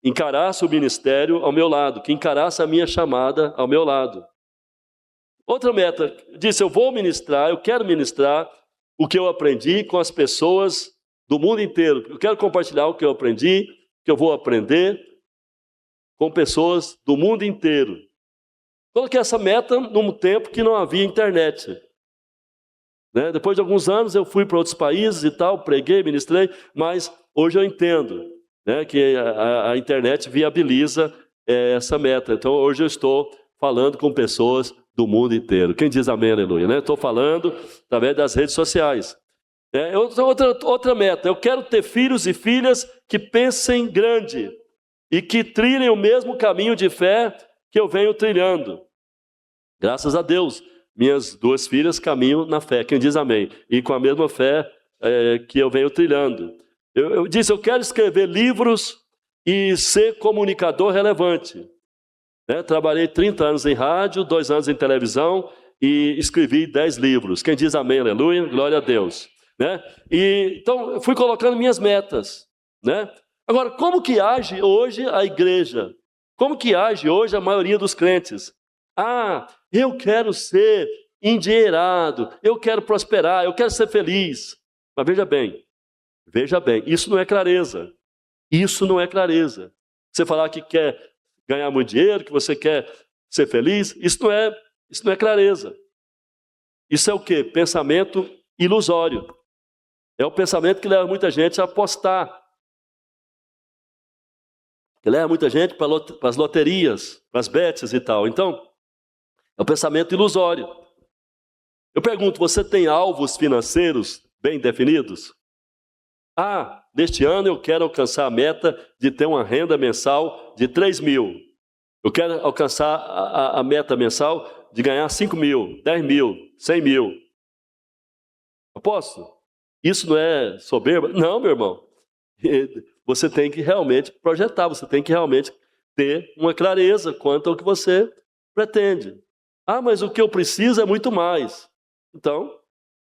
encarasse o ministério ao meu lado, que encarasse a minha chamada ao meu lado. Outra meta, disse, eu quero ministrar o que eu aprendi com as pessoas do mundo inteiro. Eu quero compartilhar o que eu aprendi, que eu vou aprender com pessoas do mundo inteiro. Coloquei essa meta num tempo que não havia internet. Depois de alguns anos eu fui para outros países e tal, preguei, ministrei, mas hoje eu entendo que a internet viabiliza essa meta. Então hoje eu estou falando com pessoas do mundo inteiro. Quem diz amém, aleluia? Estou falando através das redes sociais. Outra meta, eu quero ter filhos e filhas que pensem grande e que trilhem o mesmo caminho de fé que eu venho trilhando. Graças a Deus, minhas duas filhas caminham na fé, quem diz amém, e com a mesma fé que eu venho trilhando. Eu disse, eu quero escrever livros e ser comunicador relevante. Trabalhei 30 anos em rádio, 2 anos em televisão e escrevi 10 livros. Quem diz amém, aleluia, glória a Deus. Então, eu fui colocando minhas metas. Agora, como que age hoje a igreja? Como que age hoje a maioria dos crentes? Eu quero ser endinheirado, eu quero prosperar, eu quero ser feliz. Mas veja bem, isso não é clareza. Isso não é clareza. Você falar que quer ganhar muito dinheiro, que você quer ser feliz, isso não é clareza. Isso é o quê? Pensamento ilusório. É o pensamento que leva muita gente a apostar. que leva muita gente para as loterias, para as bets e tal. Então, é um pensamento ilusório. Eu pergunto, você tem alvos financeiros bem definidos? Neste ano eu quero alcançar a meta de ter uma renda mensal de 3 mil. Eu quero alcançar a meta mensal de ganhar 5 mil, 10 mil, 100 mil. Aposto? Isso não é soberba? Não, meu irmão. Você tem que realmente projetar, você tem que realmente ter uma clareza quanto ao que você pretende. Mas o que eu preciso é muito mais. Então,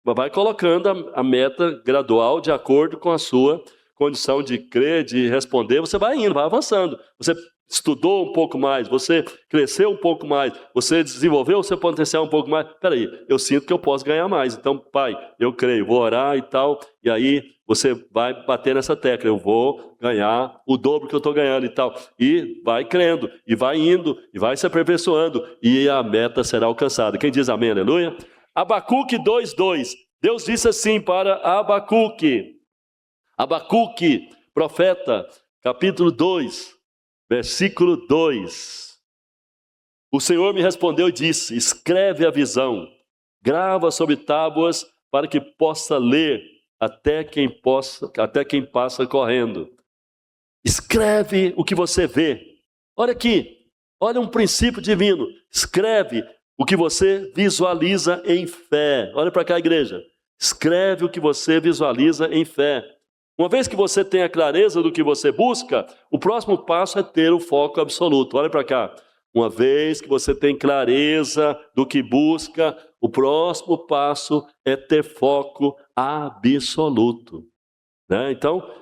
vai colocando a meta gradual de acordo com a sua condição de crer, de responder. Você vai indo, vai avançando. Você estudou um pouco mais, você cresceu um pouco mais, você desenvolveu o seu potencial um pouco mais. Espera aí, eu sinto que eu posso ganhar mais. Então, pai, eu creio, vou orar e tal. E aí você vai bater nessa tecla. Eu vou ganhar o dobro que eu estou ganhando e tal. E vai crendo, e vai indo, e vai se aperfeiçoando. E a meta será alcançada. Quem diz amém, aleluia? Abacuque 2:2. Deus disse assim para Abacuque. Abacuque, profeta, capítulo 2, versículo 2. O Senhor me respondeu e disse: escreve a visão, grava sobre tábuas para que possa ler até quem passa correndo. Escreve o que você vê. Olha aqui, olha um princípio divino. Escreve o que você visualiza em fé. Olha para cá, igreja. Escreve o que você visualiza em fé. Uma vez que você tem a clareza do que você busca, o próximo passo é ter o foco absoluto. Olha para cá. Uma vez que você tem clareza do que busca, o próximo passo é ter foco absoluto. Né? Então,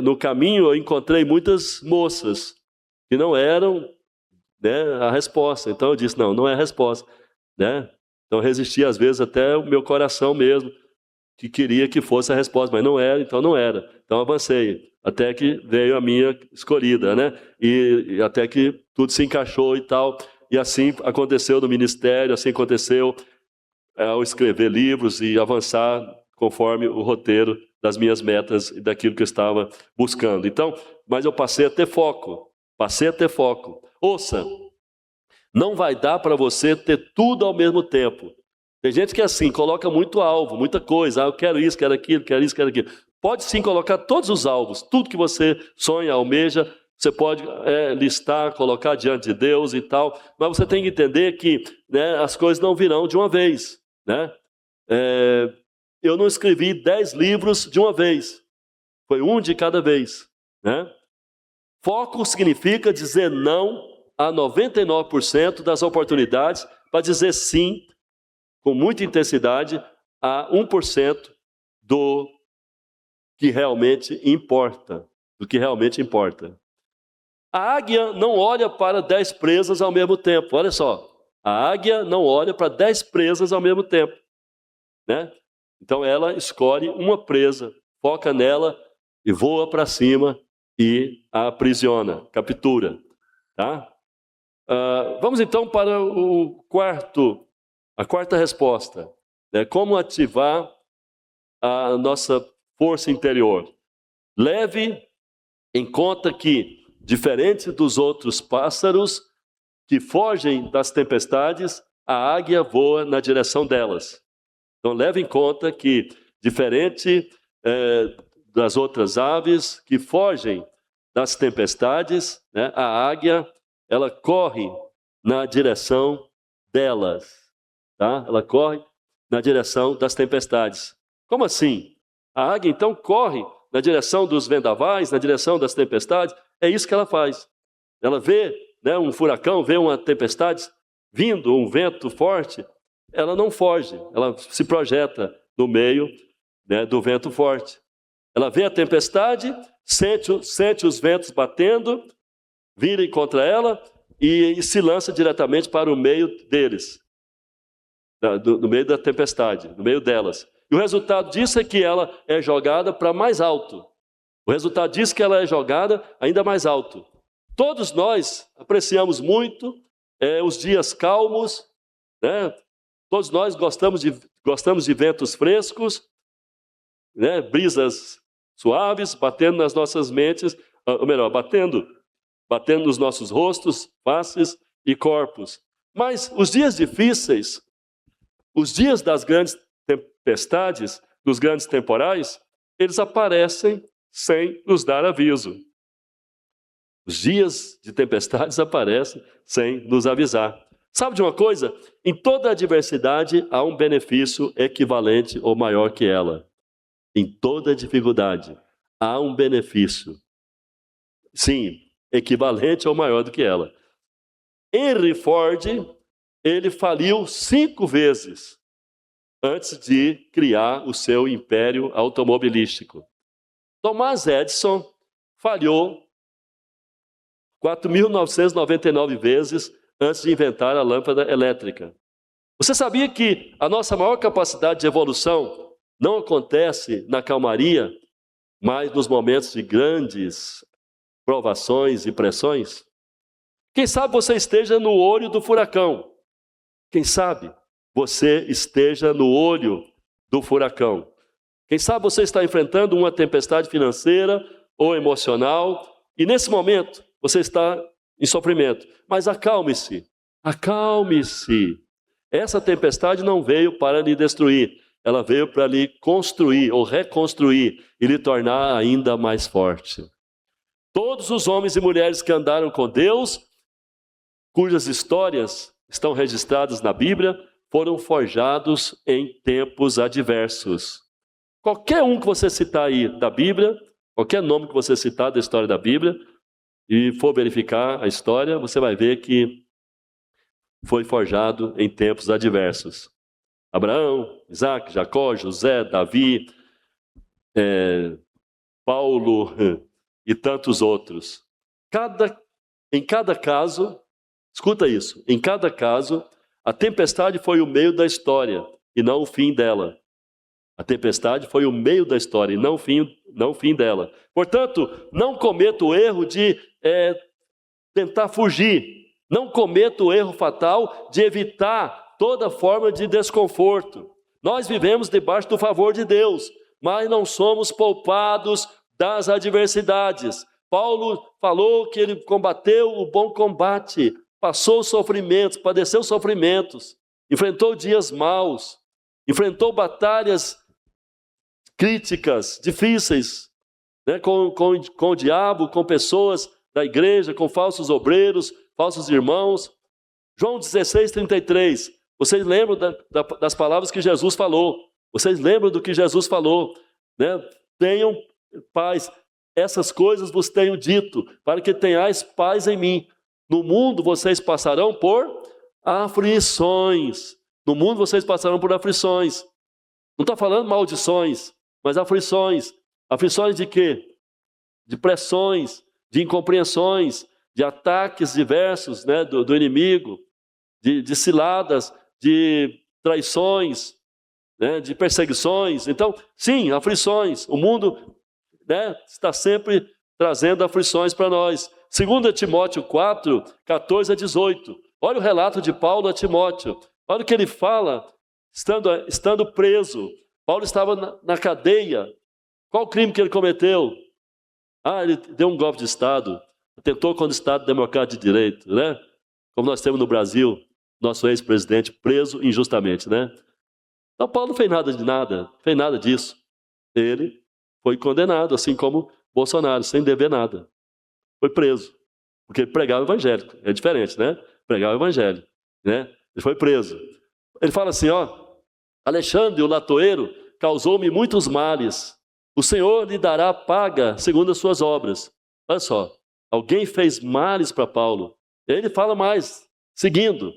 no caminho eu encontrei muitas moças que não eram, né, a resposta. Então eu disse, não é a resposta. Né? Então eu resisti às vezes até o meu coração mesmo, que queria que fosse a resposta, mas não era, então não era. Então avancei, até que veio a minha escolhida, né? E até que tudo se encaixou e tal. E assim aconteceu no ministério, assim aconteceu ao escrever livros e avançar conforme o roteiro das minhas metas e daquilo que eu estava buscando. Então, mas eu passei a ter foco, Ouça, não vai dar para você ter tudo ao mesmo tempo. Tem gente que é assim, coloca muito alvo, muita coisa. Eu quero isso, quero aquilo, quero isso, quero aquilo. Pode sim colocar todos os alvos, tudo que você sonha, almeja, você pode listar, colocar diante de Deus e tal. Mas você tem que entender que, né, as coisas não virão de uma vez. Né? Eu não escrevi 10 livros de uma vez. Foi um de cada vez. Né? Foco significa dizer não a 99% das oportunidades para dizer sim com muita intensidade a 1% do que realmente importa. A águia não olha para 10 presas ao mesmo tempo. Olha só, a águia não olha para 10 presas ao mesmo tempo. Né? Então ela escolhe uma presa, foca nela e voa para cima e a aprisiona, captura. Tá? Vamos então para a quarta resposta, né? Como ativar a nossa força interior. Leve em conta que, diferente dos outros pássaros que fogem das tempestades, a águia voa na direção delas. Então leve em conta que, diferente das outras aves que fogem das tempestades, né, a águia, ela corre na direção delas. Tá? Ela corre na direção das tempestades. Como assim? A águia então corre na direção dos vendavais, na direção das tempestades. É isso que ela faz. Ela vê, né, um furacão, vê uma tempestade vindo, um vento forte, ela não foge, ela se projeta no meio, né, do vento forte. Ela vê a tempestade, sente os ventos batendo, virem contra ela e se lança diretamente para o meio deles. No meio da tempestade, no meio delas. E o resultado disso é que ela é jogada para mais alto. O resultado disso é que ela é jogada ainda mais alto. Todos nós apreciamos muito os dias calmos, né? Todos nós gostamos de ventos frescos, né? Brisas suaves, batendo nas nossas mentes, ou melhor, batendo batendo nos nossos rostos, faces e corpos. Mas os dias difíceis, os dias das grandes tempestades, dos grandes temporais, eles aparecem sem nos dar aviso. Os dias de tempestades aparecem sem nos avisar. Sabe de uma coisa? Em toda adversidade há um benefício equivalente ou maior que ela. Em toda dificuldade há um benefício, sim, equivalente ou maior do que ela. Henry Ford, ele faliu 5 vezes antes de criar o seu império automobilístico. Thomas Edison falhou 4.999 vezes antes de inventar a lâmpada elétrica. Você sabia que a nossa maior capacidade de evolução não acontece na calmaria, mas nos momentos de grandes provações e pressões? Quem sabe você esteja no olho do furacão. Quem sabe você esteja no olho do furacão. Quem sabe você está enfrentando uma tempestade financeira ou emocional e nesse momento você está em sofrimento. Mas acalme-se, acalme-se. Essa tempestade não veio para lhe destruir, ela veio para lhe construir ou reconstruir e lhe tornar ainda mais forte. Todos os homens e mulheres que andaram com Deus, cujas histórias estão registradas na Bíblia, foram forjados em tempos adversos. Qualquer um que você citar aí da Bíblia, qualquer nome que você citar da história da Bíblia, e for verificar a história, você vai ver que foi forjado em tempos adversos. Abraão, Isaac, Jacó, José, Davi, Paulo e tantos outros. Em cada caso, escuta isso, em cada caso, a tempestade foi o meio da história e não o fim dela. A tempestade foi o meio da história e não o fim dela. Portanto, não cometa o erro de tentar fugir. Não cometa o erro fatal de evitar toda forma de desconforto. Nós vivemos debaixo do favor de Deus, mas não somos poupados das adversidades. Paulo falou que ele combateu o bom combate, passou sofrimentos, padeceu sofrimentos, enfrentou dias maus, enfrentou batalhas críticas, difíceis, né, com o diabo, com pessoas da igreja, com falsos obreiros, falsos irmãos. João 16:33, vocês lembram das palavras que Jesus falou? Vocês lembram do que Jesus falou? Né? Tenham paz, essas coisas vos tenho dito, para que tenhais paz em mim. No mundo vocês passarão por aflições. No mundo vocês passarão por aflições. Não estou falando maldições, mas aflições. Aflições de quê? De pressões, de incompreensões, de ataques diversos, né, do inimigo, de ciladas, de traições, né, de perseguições. Então, sim, aflições. O mundo, né, está sempre trazendo aflições para nós. 2 Timóteo 4, 14 a 18. Olha o relato de Paulo a Timóteo. Olha o que ele fala, estando preso. Paulo estava na cadeia. Qual o crime que ele cometeu? Ele deu um golpe de Estado. Tentou contra o Estado Democrático de Direito, né? Como nós temos no Brasil, nosso ex-presidente preso injustamente, né? Então Paulo não fez nada disso. Ele foi condenado, assim como Bolsonaro, sem dever nada. Foi preso, porque ele pregava o evangelho. É diferente, né? Pregar o evangelho, né? Ele foi preso. Ele fala assim, Alexandre, o latoeiro, causou-me muitos males. O Senhor lhe dará paga segundo as suas obras. Olha só, alguém fez males para Paulo. Ele fala mais, seguindo.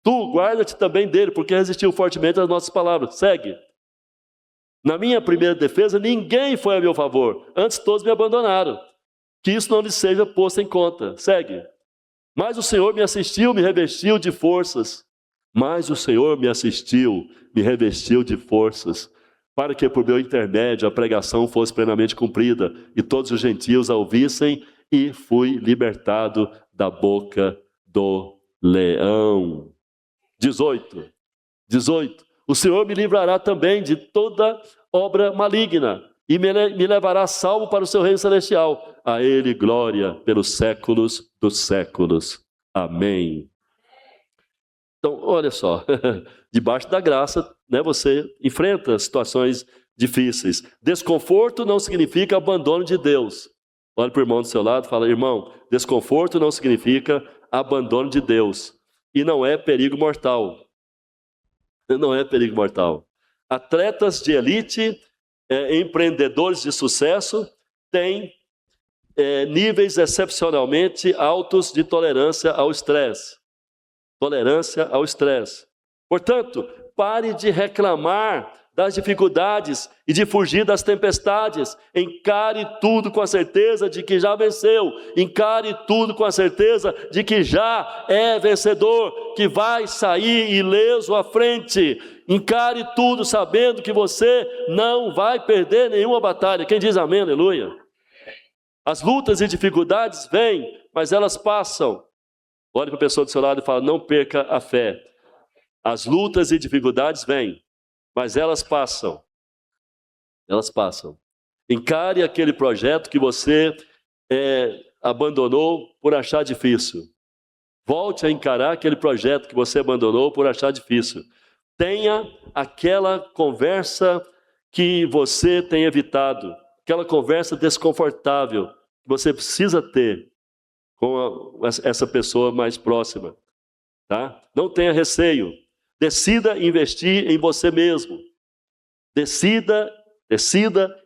Tu guarda-te também dele, porque resistiu fortemente às nossas palavras. Segue. Na minha primeira defesa, ninguém foi a meu favor. Antes todos me abandonaram. Que isso não lhe seja posto em conta. Segue. Mas o Senhor me assistiu, me revestiu de forças. Mas o Senhor me assistiu, me revestiu de forças, para que por meu intermédio a pregação fosse plenamente cumprida, e todos os gentios a ouvissem, e fui libertado da boca do leão. 18. O Senhor me livrará também de toda obra maligna. e me levará salvo para o seu reino celestial. A ele glória pelos séculos dos séculos. Amém. Então, olha só, debaixo da graça, né, você enfrenta situações difíceis. Desconforto não significa abandono de Deus. Olha para o irmão do seu lado e fala: irmão, desconforto não significa abandono de Deus. E não é perigo mortal. Não é perigo mortal. Atletas de elite, empreendedores de sucesso, têm níveis excepcionalmente altos de tolerância ao estresse. Tolerância ao estresse. Portanto, pare de reclamar das dificuldades e de fugir das tempestades. Encare tudo com a certeza de que já venceu. Encare tudo com a certeza de que já é vencedor, que vai sair ileso à frente. Encare tudo sabendo que você não vai perder nenhuma batalha. Quem diz amém, aleluia? As lutas e dificuldades vêm, mas elas passam. Olhe para a pessoa do seu lado e fala: não perca a fé. As lutas e dificuldades vêm, mas elas passam. Elas passam. Encare aquele projeto que você abandonou por achar difícil. Volte a encarar aquele projeto que você abandonou por achar difícil. Tenha aquela conversa que você tem evitado, aquela conversa desconfortável que você precisa ter com essa pessoa mais próxima. Tá? Não tenha receio. Decida investir em você mesmo. Decida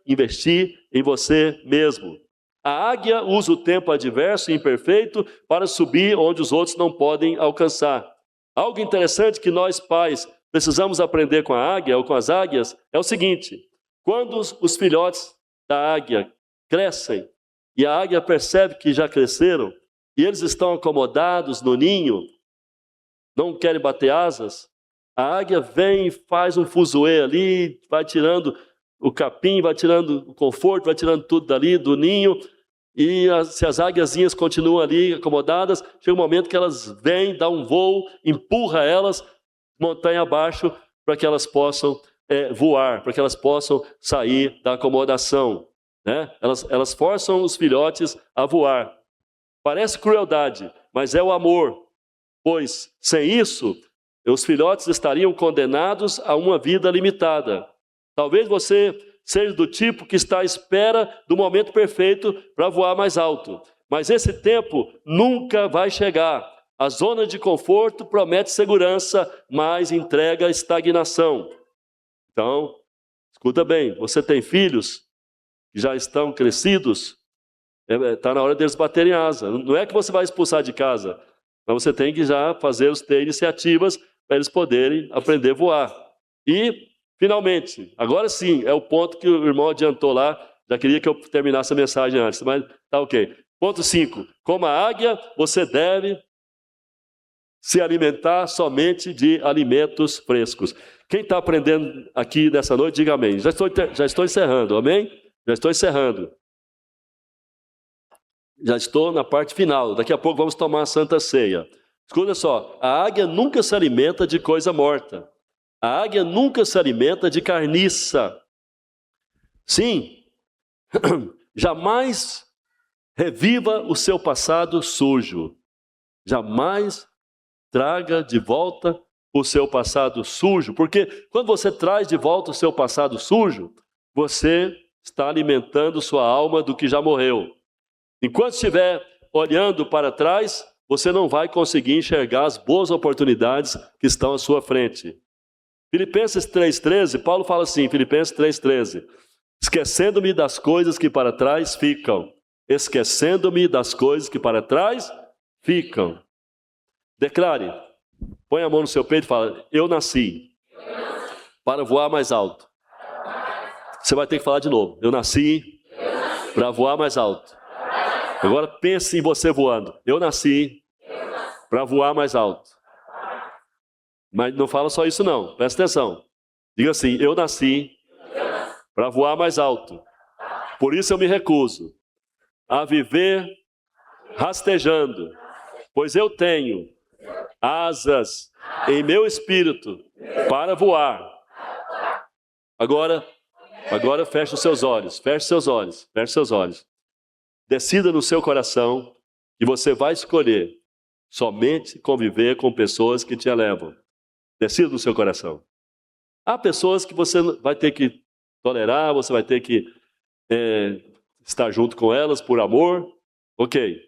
investir em você mesmo. A águia usa o tempo adverso e imperfeito para subir onde os outros não podem alcançar. Algo interessante que nós pais precisamos aprender com a águia ou com as águias é o seguinte: quando os filhotes da águia crescem e a águia percebe que já cresceram e eles estão acomodados no ninho, não querem bater asas, a águia vem e faz um fuzuê ali, vai tirando o capim, vai tirando o conforto, vai tirando tudo dali do ninho, e se as águiazinhas continuam ali acomodadas, chega um momento que elas vêm, dá um voo, empurra elas montanha abaixo para que elas possam voar, para que elas possam sair da acomodação. Né? Elas forçam os filhotes a voar. Parece crueldade, mas é o amor, pois sem isso, os filhotes estariam condenados a uma vida limitada. Talvez você seja do tipo que está à espera do momento perfeito para voar mais alto, mas esse tempo nunca vai chegar. A zona de conforto promete segurança, mas entrega estagnação. Então, escuta bem, você tem filhos que já estão crescidos, está na hora deles baterem asa. Não é que você vai expulsar de casa, mas você tem que já ter iniciativas para eles poderem aprender a voar. E, finalmente, agora sim, é o ponto que o irmão adiantou lá, já queria que eu terminasse a mensagem antes, mas tá ok. Ponto 5, como a águia, você deve se alimentar somente de alimentos frescos. Quem está aprendendo aqui nessa noite, diga amém. Já estou encerrando, amém? Já estou encerrando. Já estou na parte final. Daqui a pouco vamos tomar a Santa Ceia. Escuta só, a águia nunca se alimenta de coisa morta. A águia nunca se alimenta de carniça. Sim, jamais reviva o seu passado sujo. Jamais traga de volta o seu passado sujo, porque quando você traz de volta o seu passado sujo, você está alimentando sua alma do que já morreu. Enquanto estiver olhando para trás, você não vai conseguir enxergar as boas oportunidades que estão à sua frente. Filipenses 3,13, Paulo fala assim, Filipenses 3,13, esquecendo-me das coisas que para trás ficam. Esquecendo-me das coisas que para trás ficam. Declare, põe a mão no seu peito e fala, eu nasci para voar mais alto. Você vai ter que falar de novo, eu nasci para voar mais alto. Agora pense em você voando. Eu nasci para voar mais alto. Mas não fala só isso não, presta atenção. Diga assim, eu nasci para voar mais alto. Por isso eu me recuso a viver rastejando, pois eu tenho asas em meu espírito para voar. Agora, Agora feche os seus olhos, feche seus olhos, feche seus olhos. Decida no seu coração que você vai escolher somente conviver com pessoas que te elevam. Decida no seu coração. Há pessoas que você vai ter que tolerar, você vai ter que estar junto com elas por amor, ok.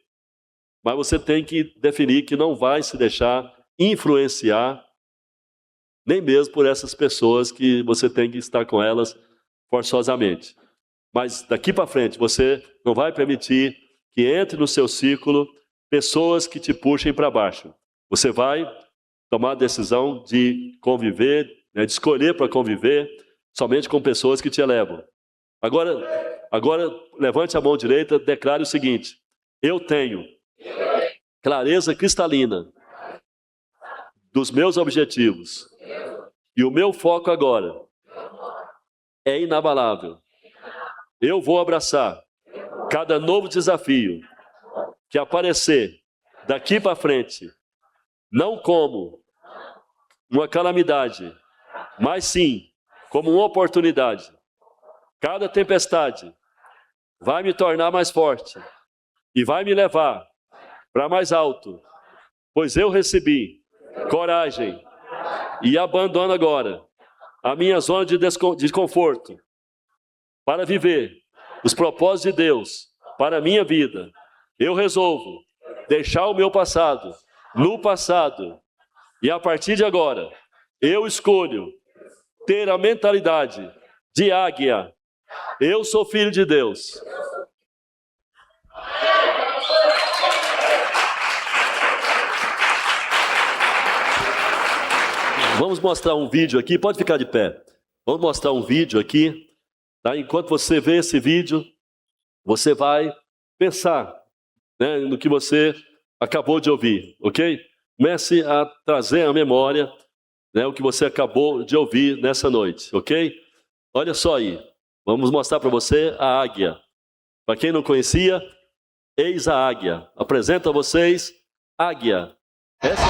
Mas você tem que definir que não vai se deixar influenciar, nem mesmo por essas pessoas que você tem que estar com elas forçosamente. Mas daqui para frente, você não vai permitir que entre no seu círculo pessoas que te puxem para baixo. Você vai tomar a decisão de conviver, de escolher para conviver somente com pessoas que te elevam. Agora, levante a mão direita, declare o seguinte: eu tenho clareza cristalina dos meus objetivos. E o meu foco agora é inabalável. Eu vou abraçar cada novo desafio que aparecer daqui para frente, não como uma calamidade, mas sim como uma oportunidade. Cada tempestade vai me tornar mais forte e vai me levar para mais alto, pois eu recebi coragem e abandono agora a minha zona de desconforto para viver os propósitos de Deus para a minha vida. Eu resolvo deixar o meu passado no passado e a partir de agora eu escolho ter a mentalidade de águia. Eu sou filho de Deus. Vamos mostrar um vídeo aqui, pode ficar de pé. Vamos mostrar um vídeo aqui. Tá? Enquanto você vê esse vídeo, você vai pensar, né, no que você acabou de ouvir, ok? Comece a trazer à memória, né, o que você acabou de ouvir nessa noite, ok? Olha só aí, vamos mostrar para você a águia. Para quem não conhecia, eis a águia. Apresento a vocês águia. Essa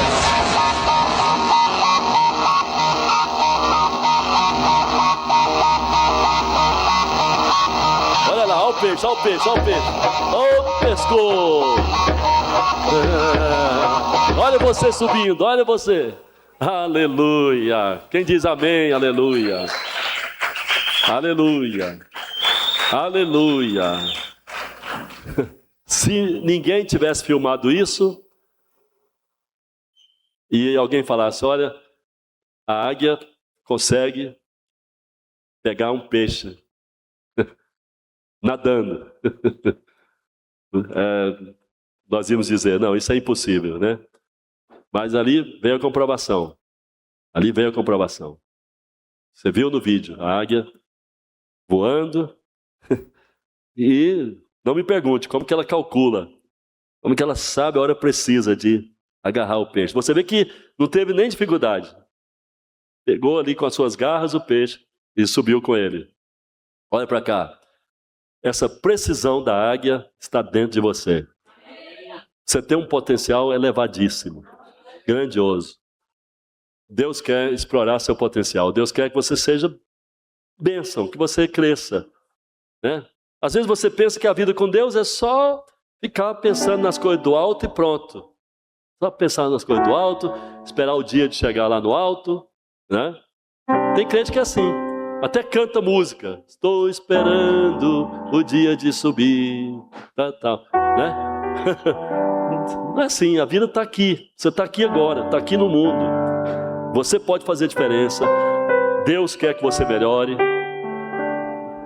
Olha lá, olha o peixe, olha o peixe, olha o peixe. Olha o pescou. Olha você subindo, olha você. Aleluia. Quem diz amém, aleluia. Aleluia. Aleluia. Se ninguém tivesse filmado isso e alguém falasse, olha, a águia consegue pegar um peixe nadando. Nós íamos dizer, não, isso é impossível, né? Mas ali veio a comprovação. Ali veio a comprovação. Você viu no vídeo a águia voando e não me pergunte como que ela calcula, como que ela sabe a hora precisa de agarrar o peixe. Você vê que não teve nem dificuldade. Pegou ali com as suas garras o peixe e subiu com ele. Olha para cá. Essa precisão da águia está dentro de você. Você tem um potencial elevadíssimo, grandioso. Deus quer explorar seu potencial. Deus quer que você seja bênção, que você cresça, né? Às vezes você pensa que a vida com Deus é só ficar pensando nas coisas do alto e pronto. Só pensar nas coisas do alto, esperar o dia de chegar lá no alto, né? Tem crente que é assim. Até canta música. Estou esperando o dia de subir. Tal, né? Não é assim, a vida está aqui. Você está aqui agora, está aqui no mundo. Você pode fazer diferença. Deus quer que você melhore.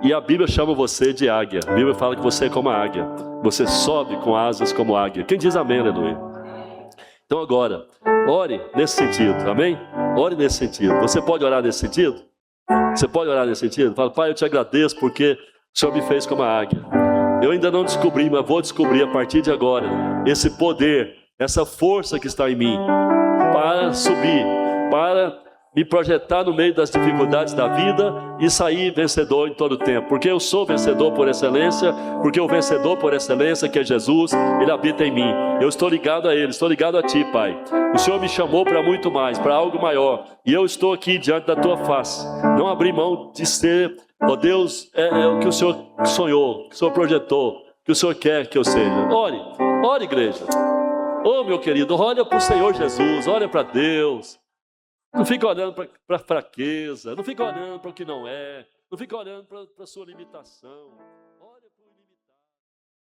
E a Bíblia chama você de águia. A Bíblia fala que você é como a águia. Você sobe com asas como águia. Quem diz amém, aleluia? Então agora, ore nesse sentido, amém? Ore nesse sentido. Você pode orar nesse sentido? Você pode orar nesse sentido? Fala, Pai, eu te agradeço porque o Senhor me fez como a águia. Eu ainda não descobri, mas vou descobrir a partir de agora esse poder, essa força que está em mim para subir, para me projetar no meio das dificuldades da vida e sair vencedor em todo o tempo. Porque eu sou vencedor por excelência, porque o vencedor por excelência, que é Jesus, Ele habita em mim. Eu estou ligado a Ele, estou ligado a Ti, Pai. O Senhor me chamou para muito mais, para algo maior. E eu estou aqui diante da Tua face. Não abri mão de ser Oh Deus, é o que o Senhor sonhou, que o Senhor projetou, que o Senhor quer que eu seja. Ore, ore, igreja. Oh, meu querido, olha para o Senhor Jesus, olha para Deus. Não fica olhando para a fraqueza, não fica olhando para o que não é, não fica olhando para a sua limitação.